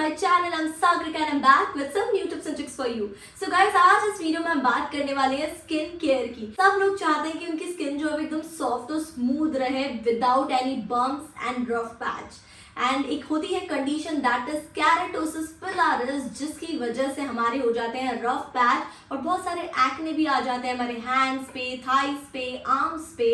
my channel. I'm Sagrika and I'm back with some new tips and tricks for you. So guys, आज इस video में हम बात करने वाले हैं स्किन केयर की। सब लोग चाहते हैं कि उनकी स्किन जो है एकदम सॉफ्ट और स्मूथ रहे without any bumps and rough patch. And एक होती है कंडीशन दैट इज केराटोसिस पिलारिस, जिसकी वजह से हमारे हो जाते हैं रफ पैच और बहुत सारे एक्ने भी आ जाते हैं हमारे हैंड्स पे, थाइस पे, आर्म्स पे।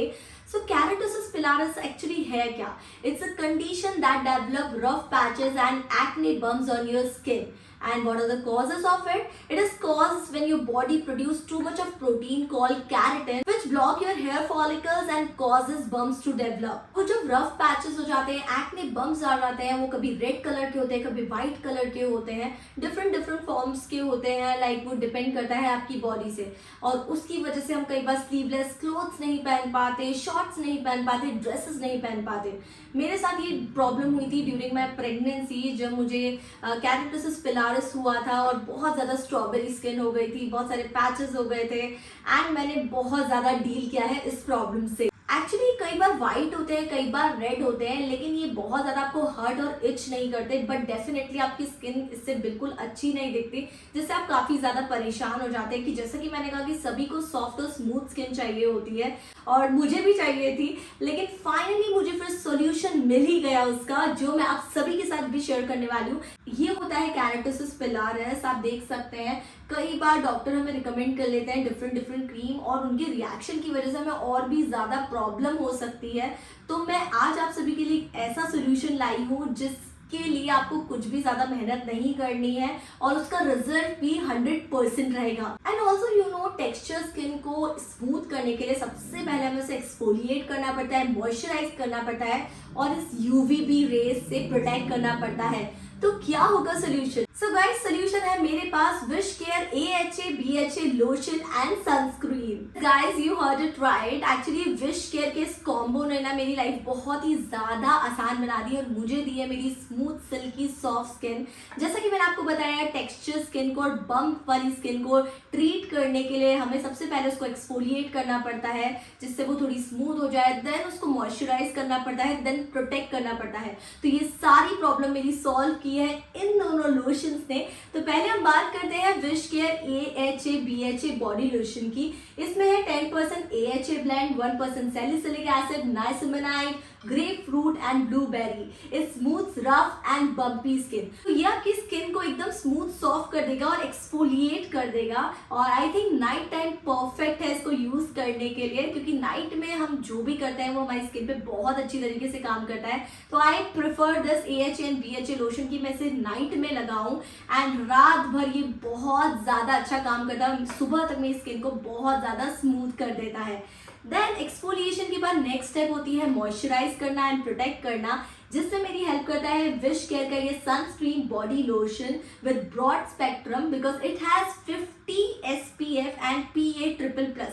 So keratosis pilaris actually है क्या? It's a condition that develop rough patches and acne bumps on your skin. And what are the causes of it? It is caused when your body produce too much of protein called keratin, which block your hair follicles and causes bumps to develop. वो जब rough patches हो जाते हैं, acne bumps आ जाते हैं, वो कभी red color के होते हैं, कभी white color के होते हैं, different forms के होते हैं, like वो depend करता है आपकी body से। और उसकी वजह से हम कई बार sleeveless clothes नहीं पहन पाते, shorts नहीं पहन पाते, dresses नहीं पहन पाते। मेरे साथ ये प्रॉब्लम हुई थी ड्यूरिंग माई प्रेगनेंसी, जब मुझे केराटोसिस पिलारिस हुआ था और बहुत ज़्यादा स्ट्रॉबेरी स्किन हो गई थी, बहुत सारे पैचेस हो गए थे एंड मैंने बहुत ज़्यादा डील किया है इस प्रॉब्लम से। एक्चुअली कई बार वाइट होते हैं, कई बार रेड होते हैं, लेकिन ये बहुत ज़्यादा आपको हर्ट और इच नहीं करते, बट डेफिनेटली आपकी स्किन इससे बिल्कुल अच्छी नहीं दिखती, जिससे आप काफ़ी ज़्यादा परेशान हो जाते हैं। कि जैसा कि मैंने कहा कि सभी को सॉफ्ट और स्मूथ स्किन चाहिए होती है और मुझे भी चाहिए थी, लेकिन फाइनली मुझे फिर सोल्यूशन मिल ही गया उसका, जो मैं आप सभी के साथ भी शेयर करने वाली हूँ। ये होता है केराटोसिस पिलारिस। आप देख सकते हैं कई बार डॉक्टर हमें रिकमेंड कर लेते हैं डिफरेंट क्रीम, और उनके रिएक्शन की वजह से हमें और भी ज़्यादा प्रॉब्लम हो सकती है। तो मैं आज आप सभी के लिए ऐसा सोल्यूशन लाई हूँ जिसके लिए आपको कुछ भी ज़्यादा मेहनत नहीं करनी है और उसका रिजल्ट भी 100% रहेगा। And also you know, texture skin को स्मूथ करने के लिए सबसे पहले हमें उसे एक्सफोलिएट करना पड़ता है, मॉइस्चराइज करना पड़ता है और इस यूवीबी रेज से प्रोटेक्ट करना पड़ता है। तो क्या होगा सोल्यूशन? सो गाइस, सोल्यूशन है मेरे पास WishCare AHA BHA lotion and sunscreen. Guys, you heard it right. Actually WishCare के इस कॉम्बो ने ना मेरी लाइफ बहुत ही ज्यादा आसान बना दी और मुझे दी है मेरी स्मूथ सिल्की सॉफ्ट स्किन। जैसा कि मैंने आपको बताया, टेक्सचर स्किन को और बम्प वाली स्किन को ट्रीट करने के लिए हमें सबसे पहले उसको एक्सफोलिएट करना पड़ता है, जिससे वो थोड़ी स्मूथ हो जाए, देन उसको मॉइस्चराइज करना पड़ता है, देन प्रोटेक्ट करना पड़ता है। तो ये सारी प्रॉब्लम मेरी सॉल्व की है इन दोनों लोशंस ने। तो पहले हम बात करते हैं WishCare AHA BHA body lotion की। इसमें है 10% AHA blend, 1% salicylic acid, niacinamide, grapefruit and blueberry. It smooths rough and bumpy skin. तो ये आपकी स्किन को एकदम स्मूथ सॉफ्ट कर देगा और एक्सफोलिएट कर देगा। और I think night time perfect है इसको यूज करने के लिए, क्योंकि नाइट में हम जो भी करते हैं वो हमारी स्किन पे बहुत अच्छी तरीके से काम करता है। तो I prefer this AHA and BHA lotion की मैं इसे नाइट में लगाऊं एंड रात भर ये बहुत ज्यादा अच्छा काम करता है, सुबह तक मेरी स्किन को बहुत ज्यादा स्मूथ कर देता है। देन एक्सफोलिएशन के बाद नेक्स्ट स्टेप होती है मॉइस्चराइज करना एंड प्रोटेक्ट करना, जिससे मेरी हेल्प करता है विश केयर का ये sunscreen body lotion with broad spectrum, because it has 50 SPF and PA++।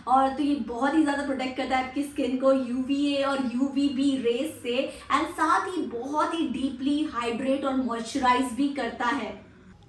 और तो ये बहुत ही ज़्यादा प्रोटेक्ट करता है आपकी स्किन को UVA और UVB रेज से, एंड साथ ही बहुत ही डीपली हाइड्रेट और मॉइस्चराइज भी करता है।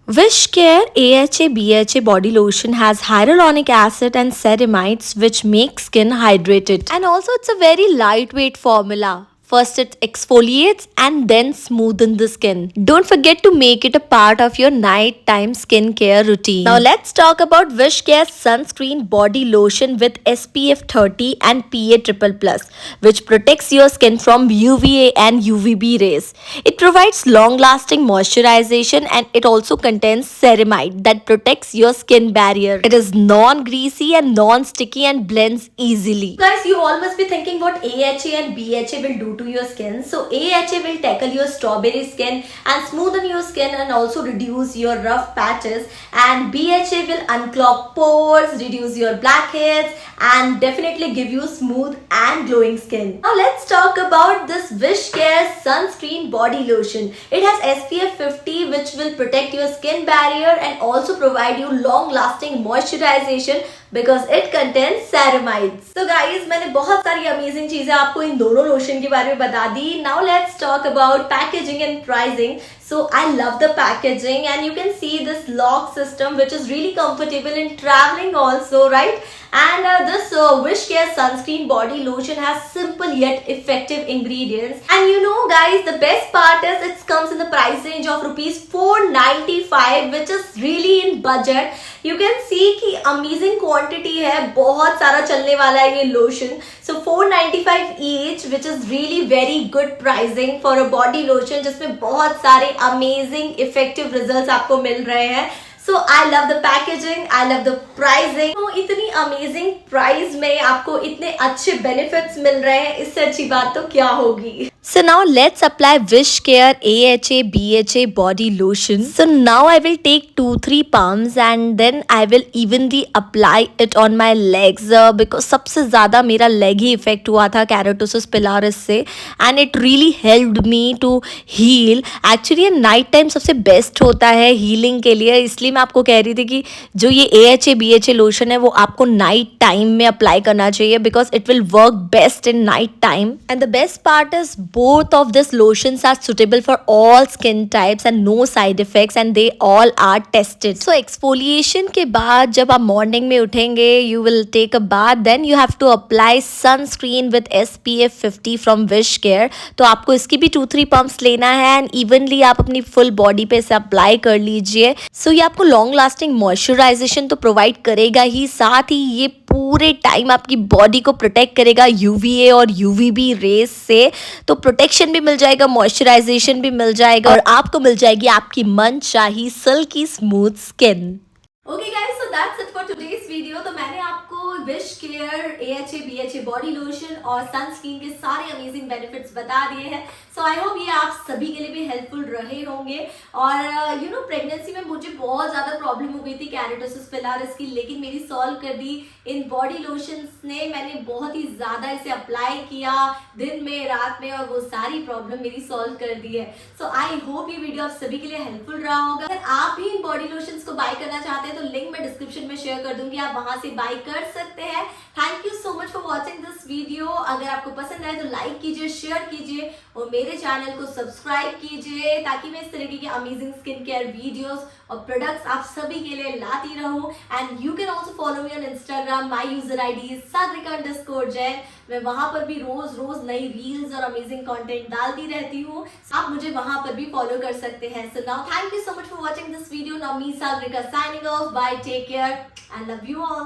Wish Care AHA BHA body lotion has hyaluronic acid and ceramides which make skin hydrated. And also it's a very lightweight formula. First it exfoliates and then smoothens the skin. Don't forget to make it a part of your nighttime skincare routine. Now let's talk about Wish Care Sunscreen Body Lotion with SPF 30 and PA++, which protects your skin from UVA and UVB rays. It provides long-lasting moisturization and it also contains ceramide that protects your skin barrier. It is non-greasy and non-sticky and blends easily. Guys, you all must be thinking what AHA and BHA will do to your skin. So AHA will tackle your strawberry skin and smoothen your skin and also reduce your rough patches, and BHA will unclog pores, reduce your blackheads and definitely give you smooth and glowing skin. Now let's talk about this Wish Care Sunscreen Body Lotion. It has SPF 50 which will protect your skin barrier and also provide you long lasting moisturization because it contains ceramides. So guys, मैंने बहुत सारी amazing चीजें आपको इन दोनों lotion के बारे में बता दी। Now let's talk about packaging and pricing. So I love the packaging and you can see this lock system which is really comfortable in traveling also, right? And this Wish Care Sunscreen Body Lotion has simple yet effective ingredients. And you know guys, the best part is it's come comes in the price range of rupees 495, which is really in budget. You can see कि amazing quantity है, बहुत सारा चलने वाला है ये lotion. So 495 each, which is really very good pricing for a body lotion जिसमें बहुत सारे amazing effective results आपको मिल रहे हैं. So I love the packaging, I love the pricing. तो इतनी amazing price में आपको इतने अच्छे benefits मिल रहे हैं, इससे अच्छी बात तो क्या होगी. So now let's apply Wishcare AHA BHA body lotion. So now I will take 2-3 pumps and then I will evenly apply it on my legs because सबसे ज़्यादा मेरा leg ही effect हुआ था Keratosis pilaris से and it really helped me to heal. Actually ये night time सबसे best होता है healing के लिए, इसलिए मैं आपको कह रही थी कि जो ये AHA BHA lotion है वो आपको night time में apply करना चाहिए because it will work best in night time. And the best part is both of these lotions are suitable for all skin types and no side effects and they all are tested. So exfoliation के बाद जब आप morning में उठेंगे you will take a bath, then you have to apply sunscreen with SPF 50 from Wishcare. तो आपको इसकी भी 2-3 pumps लेना है and evenly आप अपनी full body पे इसे apply कर लीजिए. So ये आपको long lasting moisturization तो provide करेगा ही, साथ ही ये पूरे टाइम आपकी बॉडी को प्रोटेक्ट करेगा UVA और UVB रेस से. तो प्रोटेक्शन भी मिल जाएगा, मॉइस्चराइजेशन भी मिल जाएगा और आपको मिल जाएगी आपकी मनचाही silkie smooth skin. Okay guys, so that's it for today's video. तो मैंने आपको Wishcare AHA BHA body lotion और सनस्क्रीन के सारे अमेजिंग बेनिफिट्स बता दिए हैं. सो आई होप ये आप सभी के लिए भी हेल्पफुल रहे होंगे. और यू नो प्रेगनेंसी में मुझे बहुत ज़्यादा प्रॉब्लम हो गई थी Keratosis pilaris की, लेकिन मेरी सॉल्व कर दी इन बॉडी लोशंस ने. मैंने बहुत ही ज़्यादा इसे अप्लाई किया दिन में रात में और वो सारी प्रॉब्लम मेरी सॉल्व कर दी है. सो आई होप ये वीडियो आप सभी के लिए हेल्पफुल रहा होगा. अगर आप भी इन बॉडी लोशंस को बाय करना चाहते हैं तो लिंक मैं डिस्क्रिप्शन में शेयर कर दूंगी, आप वहां से बाय कर सकते हैं. Thank you so much for watching this video. अगर आपको पसंद आए तो लाइक कीजिए, शेयर कीजिए और मेरे चैनल को सब्सक्राइब कीजिए ताकि मैं इस तरीके के अमेजिंग स्किन केयर वीडियोस और प्रोडक्ट्स आप सभी के लिए लाती रहूं. And you can also follow me on Instagram. My user ID is sagrika_jain. मैं वहां पर भी रोज नई रील्स और अमेजिंग कंटेंट डालती रहती हूँ. आप मुझे वहां पर भी फॉलो कर सकते हैं. So now thank you so much for watching this video. Now me Sagarika signing off. Bye, take care and love you all.